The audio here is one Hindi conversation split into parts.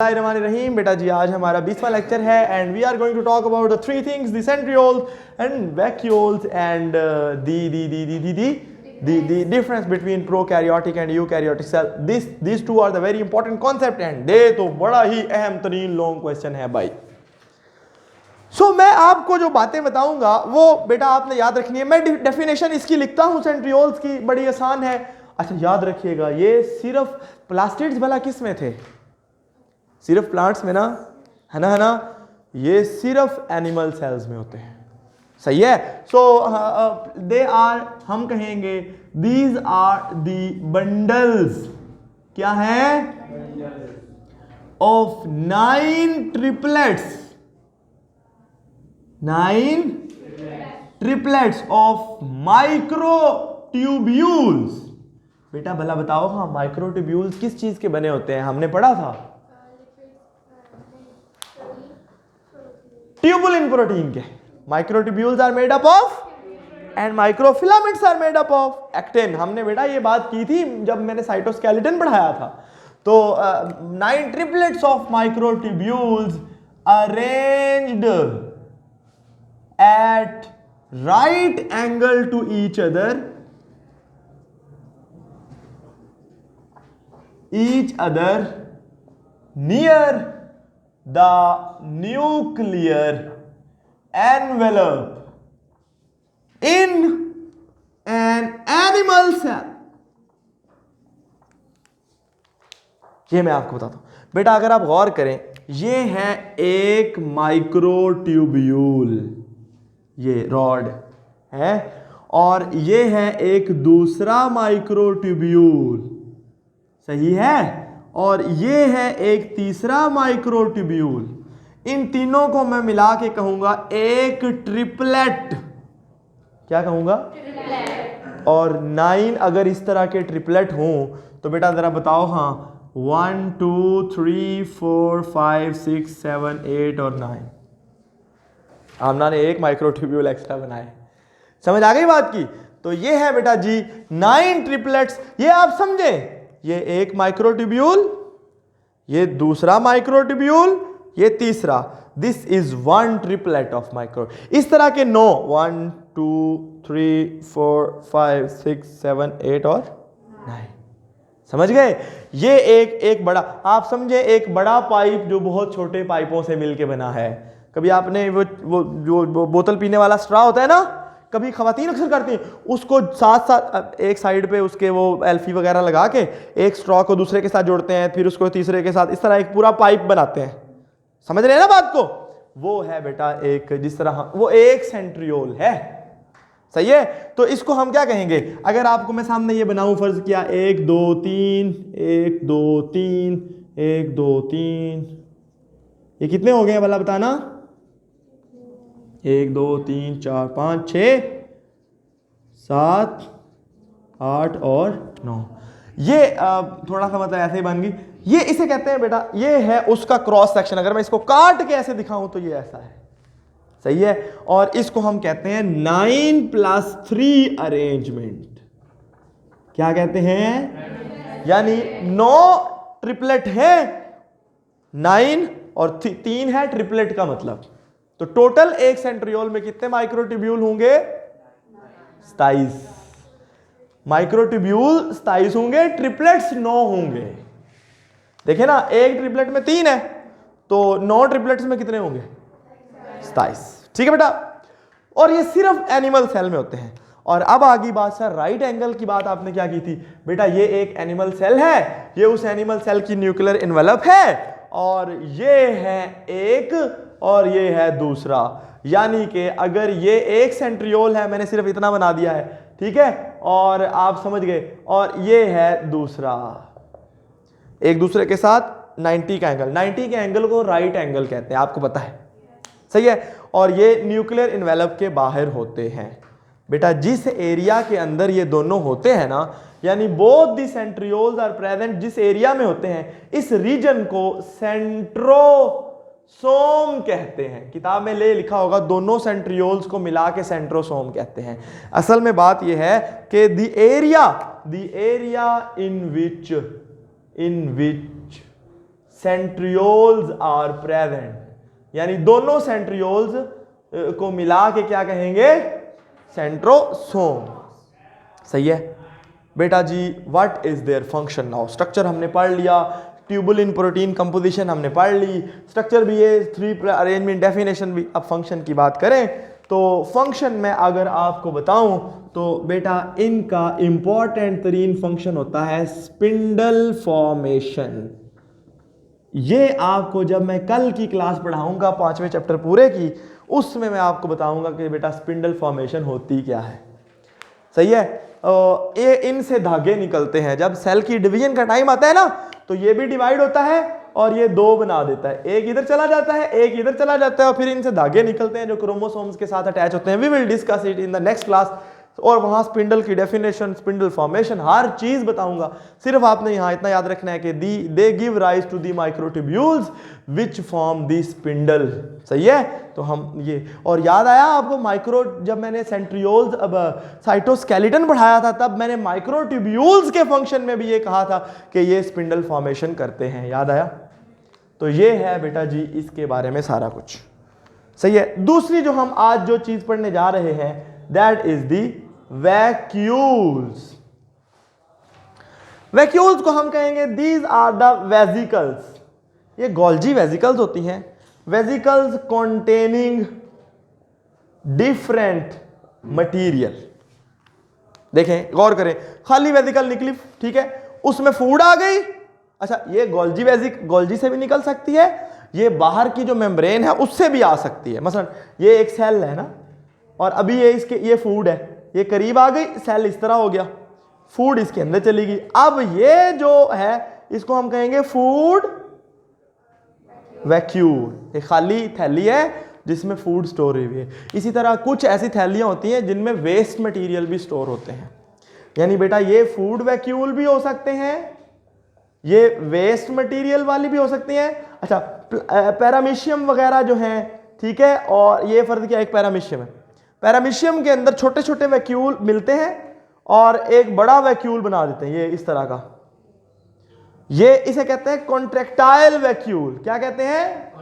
Bismillahirrahmanirrahim। बेटा जी आज हमारा 20वां लेक्चर है and we are going to talk about the three things, the centrioles and vacuoles and the difference between prokaryotic and eukaryotic cell. These two are the very important concept and दे तो बड़ा ही अहम तरीन लॉन्ग क्वेश्चन है भाई। मैं आपको जो बातें बताऊंगा वो बेटा आपने याद रखनी है। मैं डेफिनेशन इसकी लिखता हूं सेंट्रियोल्स की, बड़ी आसान है। अच्छा याद रखिएगा, ये सिर्फ प्लास्टिड्स भला किस में थे? सिर्फ प्लांट्स में ना, है ना, ये सिर्फ एनिमल सेल्स में होते हैं, सही है। दे आर, हम कहेंगे दीज आर दी बंडल्स, क्या है, ऑफ 9 ट्रिपलेट्स ऑफ माइक्रोट्यूब्यूल्स। बेटा भला बताओ, हाँ माइक्रोट्यूब्यूल्स किस चीज के बने होते हैं? हमने पढ़ा था ट्यूबुलिन प्रोटीन के। Microtubules are made up of and microfilaments are made up of actin. हमने बेटा ये बात की थी जब मैंने साइटोस्केलेटन पढ़ाया था। तो 9 triplets of microtubules arranged at right angle to each other near the nuclear envelope in an animal cell। ये मैं आपको बताता हूं बेटा, अगर आप गौर करें, ये है एक माइक्रोट्यूब्यूल, ये रॉड है, और ये है एक दूसरा माइक्रोट्यूब्यूल, सही है, और ये है एक तीसरा माइक्रोट्यूब्यूल। इन तीनों को मैं मिला के कहूंगा एक ट्रिपलेट। क्या कहूंगा? ट्रिपलेट। और 9 अगर इस तरह के ट्रिपलेट हों तो बेटा जरा बताओ, हाँ 1 2 3 4 5 6 7 8 और 9। आमना ने एक माइक्रोट्यूब्यूल एक्स्ट्रा बनाए। समझ आ गई बात की? तो ये है बेटा जी 9 ट्रिपलेट्स। ये आप समझे, ये एक माइक्रोट्यूब्यूल, ये दूसरा माइक्रोट्यूब्यूल, ये तीसरा। This is 1 triplet of micro. इस तरह के 9, 1 2 3 4 5 6 7 8 और 9। समझ गए? ये एक बड़ा, आप समझे एक बड़ा पाइप जो बहुत छोटे पाइपों से मिलके बना है। कभी आपने वो जो बोतल पीने वाला स्ट्रॉ होता है ना, कभी खवातीन अक्सर करती हैं, उसको साथ एक साइड पे उसके वो एल्फी वगैरह लगा के एक स्ट्रॉ को दूसरे के साथ जोड़ते हैं, फिर उसको तीसरे के साथ, इस तरह एक पूरा पाइप बनाते हैं। समझ रहे हैं ना बात को? वो है बेटा एक, जिस तरह वो एक सेंट्रियोल है, सही है। तो इसको हम क्या कहेंगे? अगर आपको मैं सामने ये बनाऊं, फर्ज किया 1 2 3 1 2 3 1 2 3, ये कितने हो गए भला बताना? 1 2 3 4 5 6 7 8 और 9। ये थोड़ा सा मतलब ऐसे ही बन गई। ये इसे कहते हैं बेटा, ये है उसका क्रॉस सेक्शन। अगर मैं इसको काट के ऐसे दिखाऊं तो ये ऐसा है, सही है। और इसको हम कहते हैं 9+3 अरेंजमेंट। क्या कहते हैं? यानी 9 ट्रिपलेट है, 9 और 3 है ट्रिपलेट का मतलब। तो टोटल एक सेंट्रियोल में कितने माइक्रोट्यूब्यूल होंगे? 27 माइक्रोट्यूब्यूल, 27 होंगे। ट्रिपलेट्स 9 होंगे। देखे ना, एक ट्रिपलेट में 3 है, तो 9 ट्रिपलेट्स में कितने होंगे? 27। ठीक है बेटा। और ये सिर्फ एनिमल सेल में होते हैं। और अब आगे बात सर, राइट एंगल की बात आपने क्या की थी बेटा? ये एक एनिमल सेल है, ये उस एनिमल सेल की न्यूक्लियर इन्वेलप है, और ये है एक और ये है दूसरा। यानी कि अगर ये एक सेंट्रियोल है, मैंने सिर्फ इतना बना दिया है, ठीक है, और आप समझ गए, और ये है दूसरा, एक दूसरे के साथ 90 का एंगल। 90 के एंगल को राइट एंगल कहते हैं, आपको पता है, सही है। और ये न्यूक्लियर इन्वेलप के बाहर होते हैं बेटा। जिस एरिया के अंदर ये दोनों होते हैं ना, यानी both the centrioles are present, जिस एरिया में होते हैं, इस रीजन को सेंट्रोसोम कहते हैं। किताब में ले लिखा होगा, दोनों सेंट्रियोल्स को मिला के सेंट्रोसोम कहते हैं। असल में बात यह है कि the area in which centrioles are present, यानी दोनों सेंट्रियोल्स को मिला के क्या कहेंगे, सेंट्रोसोम। सही है बेटा जी। What is their function now, structure हमने पढ़ लिया, ट्यूबुलिन प्रोटीन कंपोजिशन हमने पढ़ ली, स्ट्रक्चर भी है, 3 अरेंजमेंट, डेफिनेशन भी। अब फंक्शन की बात करें तो फंक्शन में अगर आपको बताऊं तो बेटा इनका इंपॉर्टेंट तरीन फंक्शन होता है स्पिंडल फॉर्मेशन। ये आपको जब मैं कल की क्लास पढ़ाऊंगा 5वें चैप्टर पूरे की, उसमें मैं आपको बताऊंगा कि बेटा स्पिंडल फॉर्मेशन होती क्या है। सही है। ये इनसे धागे निकलते हैं, जब सेल की डिवीजन का टाइम आता है ना तो ये भी डिवाइड होता है और ये 2 बना देता है, एक इधर चला जाता है, एक इधर चला जाता है, और फिर इनसे धागे निकलते हैं जो क्रोमोसोम्स के साथ अटैच होते हैं। We will discuss it in the next class, और वहां स्पिंडल की डेफिनेशन, स्पिंडल फॉर्मेशन, हर चीज बताऊंगा। सिर्फ आपने यहां इतना याद रखना है कि they give rise to the microtubules which form the spindle. सही है। तो हम ये, और याद आया आपको माइक्रो, जब मैंने सेंट्रियोल्स अब साइटोस्केलेटन पढ़ाया था तब मैंने माइक्रोट्यूब्यूल्स के फंक्शन में भी ये कहा था कि ये स्पिंडल फॉर्मेशन करते हैं, याद आया। तो ये है बेटा जी इसके बारे में सारा कुछ। सही है। दूसरी जो हम आज जो चीज पढ़ने जा रहे हैं that is the vacuoles. Vacuoles को हम कहेंगे दीज आर द वेजिकल्स। ये गोल्जी वेजिकल्स होती हैं, वेजिकल्स कॉन्टेनिंग डिफरेंट मटीरियल। देखें, गौर करें, खाली वेजिकल निकली, ठीक है, उसमें फूड आ गई। अच्छा, ये गोल्जी से भी निकल सकती है, ये बाहर की जो मेम्ब्रेन है उससे भी आ सकती है। मसलन ये एक सेल है ना, और अभी ये फूड है, ये करीब आ गई, सेल इस तरह हो गया, फूड इसके अंदर चली गई। अब ये जो है इसको हम कहेंगे फूड वैक्यूल। एक खाली थैली है जिसमें फूड स्टोर हुई है। इसी तरह कुछ ऐसी थैलियां होती हैं जिनमें वेस्ट मटेरियल भी स्टोर होते हैं, यानी बेटा ये फूड वैक्यूल भी हो सकते हैं, ये वेस्ट मटेरियल वाली भी हो सकती हैं। अच्छा, पैरामीशियम वगैरह जो हैं, ठीक है, और ये फर्ज क्या, एक पैरामीशियम है, पैरामीशियम के अंदर छोटे छोटे वैक्यूल मिलते हैं और एक बड़ा वैक्यूल बना देते हैं, ये इस तरह का, ये इसे कहते हैं कॉन्ट्रैक्टाइल वैक्यूल। क्या कहते हैं?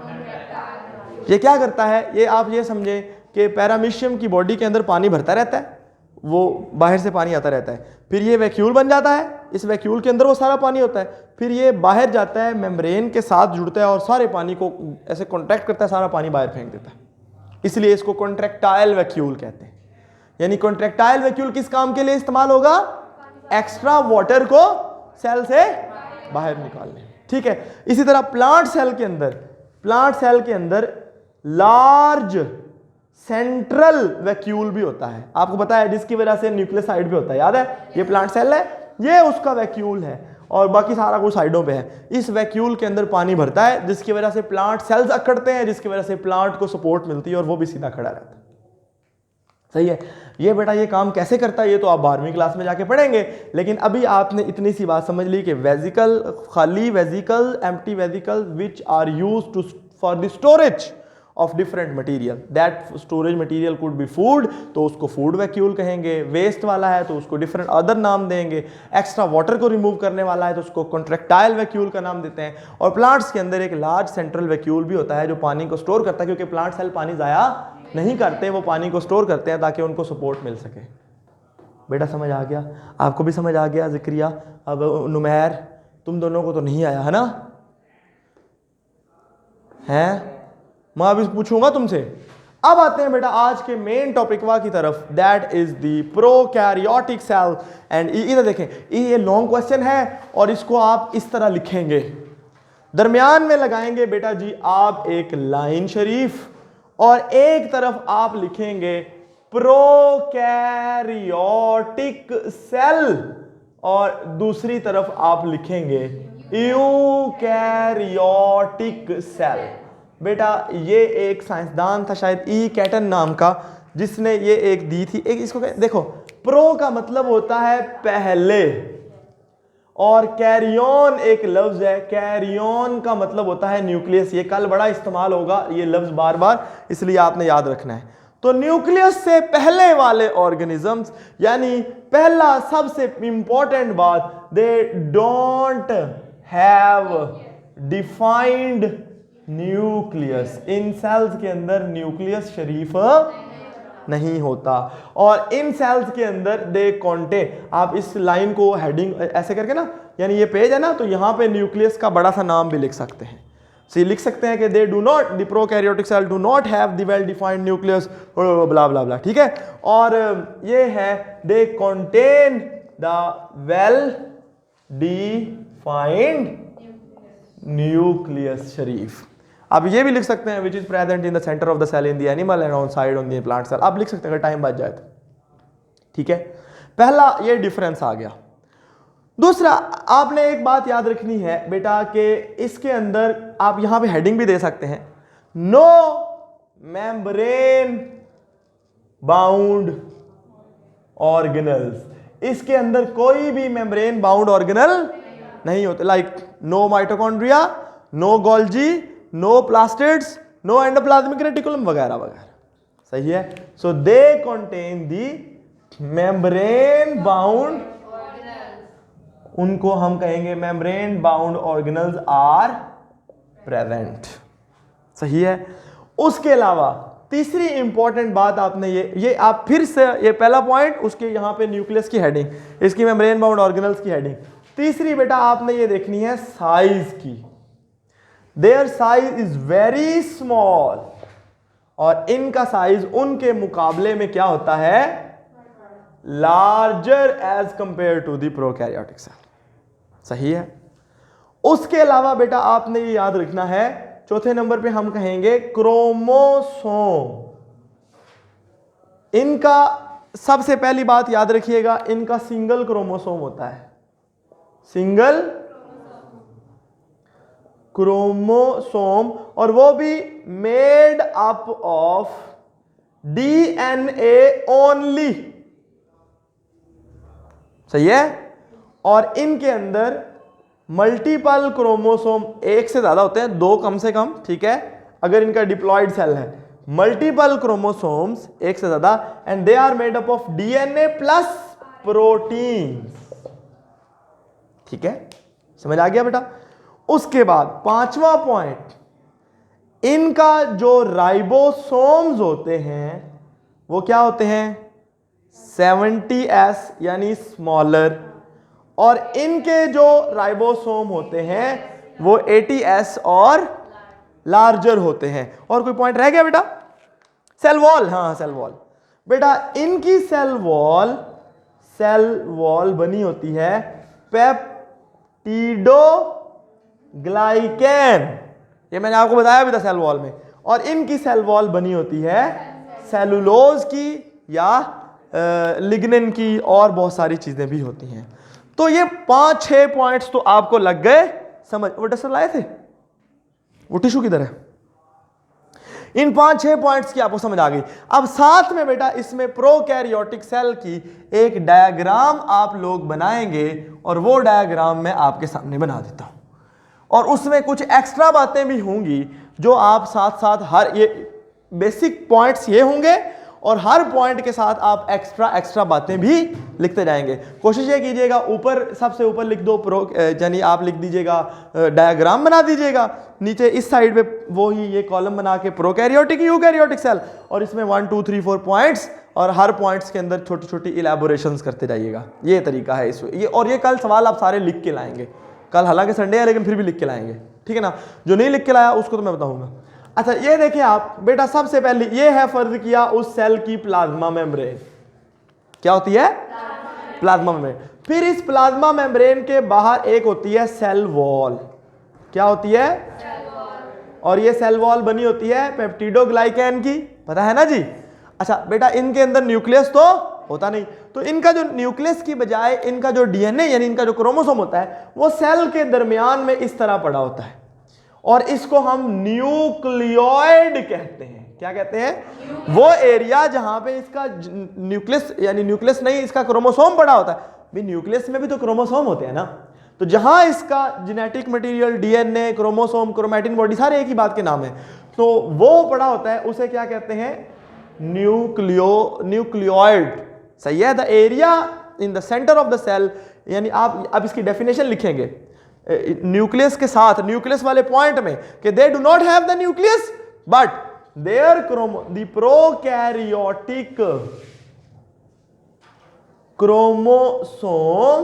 ये क्या करता है, ये आप ये समझे कि पैरामीशियम की बॉडी के अंदर पानी भरता रहता है, वो बाहर से पानी आता रहता है, फिर ये वैक्यूल बन जाता है, इस वैक्यूल के अंदर वो सारा पानी होता है, फिर ये बाहर जाता है, मेम्ब्रेन के साथ जुड़ता है और सारे पानी को ऐसे कॉन्ट्रैक्ट करता है, सारा पानी बाहर फेंक देता है, इसलिए इसको कॉन्ट्रैक्टाइल वैक्यूल कहते हैं। यानी कॉन्ट्रैक्टाइल वैक्यूल किस काम के लिए इस्तेमाल होगा? एक्स्ट्रा वाटर को सेल से बाहर निकालने, ठीक है। इसी तरह प्लांट सेल के अंदर लार्ज सेंट्रल वैक्यूल भी होता है, आपको पता है, जिसकी वजह से न्यूक्लियोसाइड भी होता है, याद है, ये प्लांट सेल है, ये उसका वैक्यूल है, और बाकी सारा कुछ साइडों पे है। इस वैक्यूल के अंदर पानी भरता है, जिसकी वजह से प्लांट सेल्स अकड़ते हैं, जिसकी वजह से प्लांट को सपोर्ट मिलती है और वो भी सीधा खड़ा रहता है। सही है। ये बेटा ये काम कैसे करता है ये तो आप 12वीं क्लास में जाके पढ़ेंगे, लेकिन अभी आपने इतनी सी बात समझ ली कि वेजिकल, खाली vesicle, empty vesicle which are used to for the storage of different material, that storage material could be food, तो उसको फूड वैक्यूल कहेंगे। वेस्ट वाला है तो उसको डिफरेंट अदर नाम देंगे। एक्स्ट्रा वाटर को रिमूव करने वाला है तो उसको कॉन्ट्रैक्टाइल वैक्यूल का नाम देते हैं। और प्लांट्स के अंदर एक लार्ज सेंट्रल वैक्यूल भी होता है जो पानी को स्टोर करता है, क्योंकि प्लांट सेल पानी ज़ाया नहीं करते, वो पानी को स्टोर करते हैं ताकि उनको सपोर्ट मिल सके। बेटा समझ आ गया? आपको भी समझ आ गया ज़िक्रिया? अब नुमैर, तुम दोनों को तो नहीं आया है ना? हैं? मैं अभी पूछूंगा तुमसे। अब आते हैं बेटा आज के मेन टॉपिक की तरफ, that is the prokaryotic cell. And इधर देखें, ये लॉन्ग क्वेश्चन है और इसको आप इस तरह लिखेंगे, दरमियान में लगाएंगे बेटा जी आप एक लाइन शरीफ, और एक तरफ आप लिखेंगे प्रोकैरियोटिक सेल, और दूसरी तरफ आप लिखेंगे यूकैरियोटिक सेल। बेटा ये एक साइंसदान था शायद ई कैटन नाम का, जिसने ये एक दी थी, एक इसको देखो, प्रो का मतलब होता है पहले, और कैरियन एक लफ्ज है, कैरियन का मतलब होता है न्यूक्लियस। ये कल बड़ा इस्तेमाल होगा ये लफ्ज बार बार, इसलिए आपने याद रखना है। तो न्यूक्लियस से पहले वाले ऑर्गेनिजम्स, यानी पहला सबसे इंपॉर्टेंट बात, they don't have defined nucleus, इन सेल्स के अंदर न्यूक्लियस शरीफ नहीं होता। और इन सेल्स के अंदर दे कंटेन, आप इस लाइन को हेडिंग ऐसे करके ना, यानी ये पेज है ना, तो यहां पे न्यूक्लियस का बड़ा सा नाम भी लिख सकते हैं। सो लिख सकते हैं कि they do not, the prokaryotic cell do not have the well defined nucleus, blah blah blah, ठीक है। और ये है they contain the well defined nucleus शरीफ। आप ये भी लिख सकते हैं which is present in the centre of the cell in the animal and on side on the plant cell, आप लिख सकते हैं अगर टाइम बच जाए तो, ठीक है। पहला ये डिफरेंस आ गया। दूसरा, आपने एक बात याद रखनी है बेटा कि इसके अंदर आप यहां पे हेडिंग भी दे सकते हैं, नो मेम्ब्रेन बाउंड ऑर्गेनल्स। इसके अंदर कोई भी मेम्ब्रेन बाउंड ऑर्गेनल नहीं होते, like no mitochondria, no Golgi, no plastids, no endoplasmic reticulum वगैरह वगैरह, सही है। So they contain the membrane bound, उनको हम कहेंगे membrane bound organelles are present, सही है। उसके अलावा तीसरी इंपॉर्टेंट बात आपने ये आप फिर से, ये पहला पॉइंट, उसके यहां पे न्यूक्लियस की हेडिंग, इसकी मेम्ब्रेन बाउंड ऑर्गेनल्स की हेडिंग। तीसरी बेटा आपने ये देखनी है साइज की, their size is very small, और इनका साइज उनके मुकाबले में क्या होता है, larger as compare to the prokaryotic cell, सही है। उसके अलावा बेटा आपने ये याद रखना है, चौथे नंबर पे हम कहेंगे क्रोमोसोम। इनका सबसे पहली बात याद रखिएगा, इनका सिंगल क्रोमोसोम होता है, सिंगल क्रोमोसोम, और वो भी made up of DNA only, सही है। और इनके अंदर मल्टीपल क्रोमोसोम, एक से ज्यादा होते हैं, दो कम से कम, ठीक है, अगर इनका डिप्लॉयड सेल है। मल्टीपल क्रोमोसोम्स, एक से ज्यादा, and they are made up of DNA plus proteins, ठीक है, समझ आ गया बेटा। उसके बाद पांचवा पॉइंट, इनका जो राइबोसोम्स होते हैं वो क्या होते हैं, 70s यानी स्मॉलर, और इनके जो राइबोसोम होते हैं वो 80s और लार्जर होते हैं। और कोई पॉइंट रह गया बेटा, सेल वॉल, हाँ सेल वॉल बेटा, इनकी सेल वॉल बनी होती है पेप्टिडोग्लाइकेन, ये मैंने आपको बताया भी था सेल वॉल में, और इनकी सेल वॉल बनी होती है सेलुलोज की या लिग्निन की, और बहुत सारी चीजें भी होती हैं। तो ये 5-6 पॉइंट्स तो आपको लग गए समझ। वो डस्टर लाए थे, वो टिश्यू किधर है, इन 5-6 पॉइंट्स की आपको समझ आ गई। अब साथ में बेटा इसमें प्रोकैरियोटिक सेल की एक डायग्राम आप लोग बनाएंगे, और वो डायग्राम मैं आपके सामने बना देता हूं, और उसमें कुछ एक्स्ट्रा बातें भी होंगी जो आप साथ साथ, हर ये बेसिक पॉइंट्स ये होंगे, और हर पॉइंट के साथ आप एक्स्ट्रा बातें भी लिखते जाएंगे। कोशिश ये कीजिएगा, ऊपर सबसे ऊपर लिख दो यानी आप लिख दीजिएगा, डायग्राम बना दीजिएगा, नीचे इस साइड पे वो ही ये कॉलम बना के प्रोकैरियोटिक यूकैरियोटिक सेल, और इसमें 1 2 3 4 पॉइंट्स, और हर पॉइंट्स के अंदर छोटी छोटी इलैबोरेशंस करते जाइएगा। ये तरीका है इस ये, और ये कल सवाल आप सारे लिख के लाएंगे, कल हालांकि संडे है लेकिन फिर भी लिख के लाएंगे, ठीक है ना। जो नहीं लिख के लाया उसको तो मैं बताऊंगा। अच्छा ये देखिए आप बेटा, सबसे पहले ये है फर्ज किया उस सेल की प्लाज्मा मेम्ब्रेन, क्या होती है, प्लाज्मा मेम्ब्रेन। फिर इस प्लाज्मा मेम्ब्रेन के बाहर एक होती है सेल वॉल, क्या होती है, और ये सेल वॉल बनी होती है पेप्टिडोग्लाइकेन की, पता है ना जी। अच्छा बेटा इनके अंदर न्यूक्लियस तो होता नहीं, तो इनका जो न्यूक्लियस की बजाय इनका जो डीएनए यानी इनका जो क्रोमोसोम होता है वो सेल के दरमियान में इस तरह पड़ा होता है, और इसको हम न्यूक्लियोइड कहते हैं। क्या कहते हैं, वो एरिया जहां पे इसका न्यूक्लियस यानी न्यूक्लियस नहीं, इसका क्रोमोसोम पड़ा होता है। भी न्यूक्लियस में भी तो क्रोमोसोम होते हैं ना, तो जहां इसका genetic material, DNA, chromosome, chromatin body, सारे एक ही बात के नाम है, तो वो पड़ा होता है, उसे क्या कहते हैं, न्यूक्लियोइड, सही है। The area in the centre of the cell, यानी आप अब इसकी डेफिनेशन लिखेंगे, न्यूक्लियस के साथ, न्यूक्लियस वाले पॉइंट में, कि they do not have the nucleus but there the prokaryotic chromosome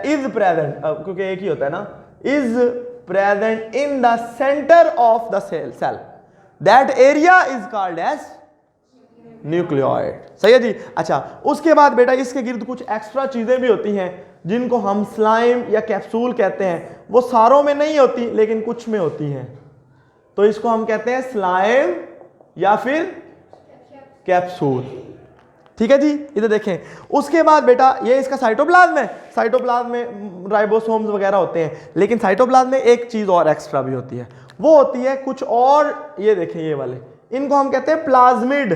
is present, क्योंकि एक ही होता है ना, is present in the centre of the cell, that area is called as nucleoid. सही है जी। अच्छा, उसके बाद बेटा इसके गिर्द कुछ एक्स्ट्रा चीजें भी होती हैं जिनको हम स्लाइम या कैप्सूल कहते हैं। वो सारों में नहीं होती लेकिन कुछ में होती हैं, तो इसको हम कहते हैं स्लाइम या फिर कैप्सूल। ठीक है जी, इधर देखें। उसके बाद बेटा ये इसका साइटोप्लाज्म है, साइटोप्लाज्म में राइबोसोम्स वगैरह होते हैं, लेकिन साइटोप्लाज्म में एक चीज और एक्स्ट्रा भी होती है, वो होती है कुछ और, ये देखें ये वाले, इनको हम कहते हैं प्लाज्मिड।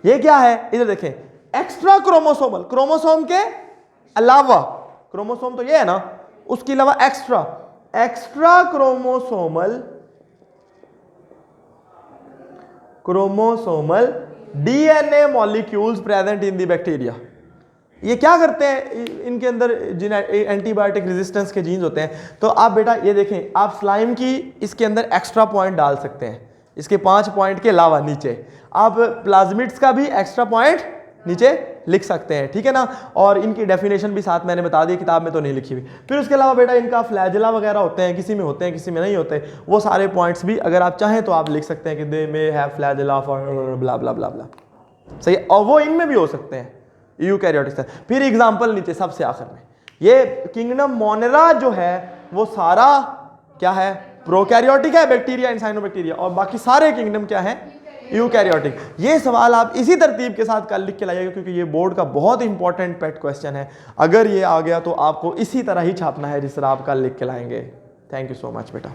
ये क्या है, इधर देखें, एक्स्ट्रा क्रोमोसोमल, क्रोमोसोम के अलावा, क्रोमोसोम तो ये है ना, उसके अलावा extra chromosomal DNA molecules present in the bacteria. ये क्या करते हैं, इनके अंदर जिन एंटीबायोटिक रेजिस्टेंस के जीन्स होते हैं। तो आप बेटा ये देखें, आप स्लाइम की इसके अंदर एक्स्ट्रा पॉइंट डाल सकते हैं, इसके 5 पॉइंट के अलावा नीचे आप प्लाज्मिड्स का भी एक्स्ट्रा पॉइंट नीचे लिख सकते हैं। ठीक है ना, और इनकी डेफिनेशन भी साथ मैंने बता दी, किताब में तो नहीं लिखी हुई। फिर उसके अलावा बेटा इनका फ्लैजेला वगैरह होते हैं, किसी में होते हैं किसी में नहीं होते, वो सारे पॉइंट्स भी अगर आप चाहें तो आप लिख सकते हैं कि दे may have flagella for blah blah blah ब्ला। सही है, और वो इनमें भी हो सकते हैं यूकैरियोटिक। फिर एग्जाम्पल नीचे सबसे आखिर में, ये किंगडम मोनेरा जो है वो सारा क्या है, प्रोकैरियोटिक है, बैक्टीरिया एंड साइनोबैक्टीरिया, और बाकी सारे किंगडम क्या है, यूकैरियोटिक। ये सवाल आप इसी तरतीब के साथ कल लिख के लाइएगा, क्योंकि ये बोर्ड का बहुत इंपॉर्टेंट पेट क्वेश्चन है। अगर ये आ गया तो आपको इसी तरह ही छापना है जिस तरह आप कल लिख के लाएंगे। थैंक यू सो मच बेटा।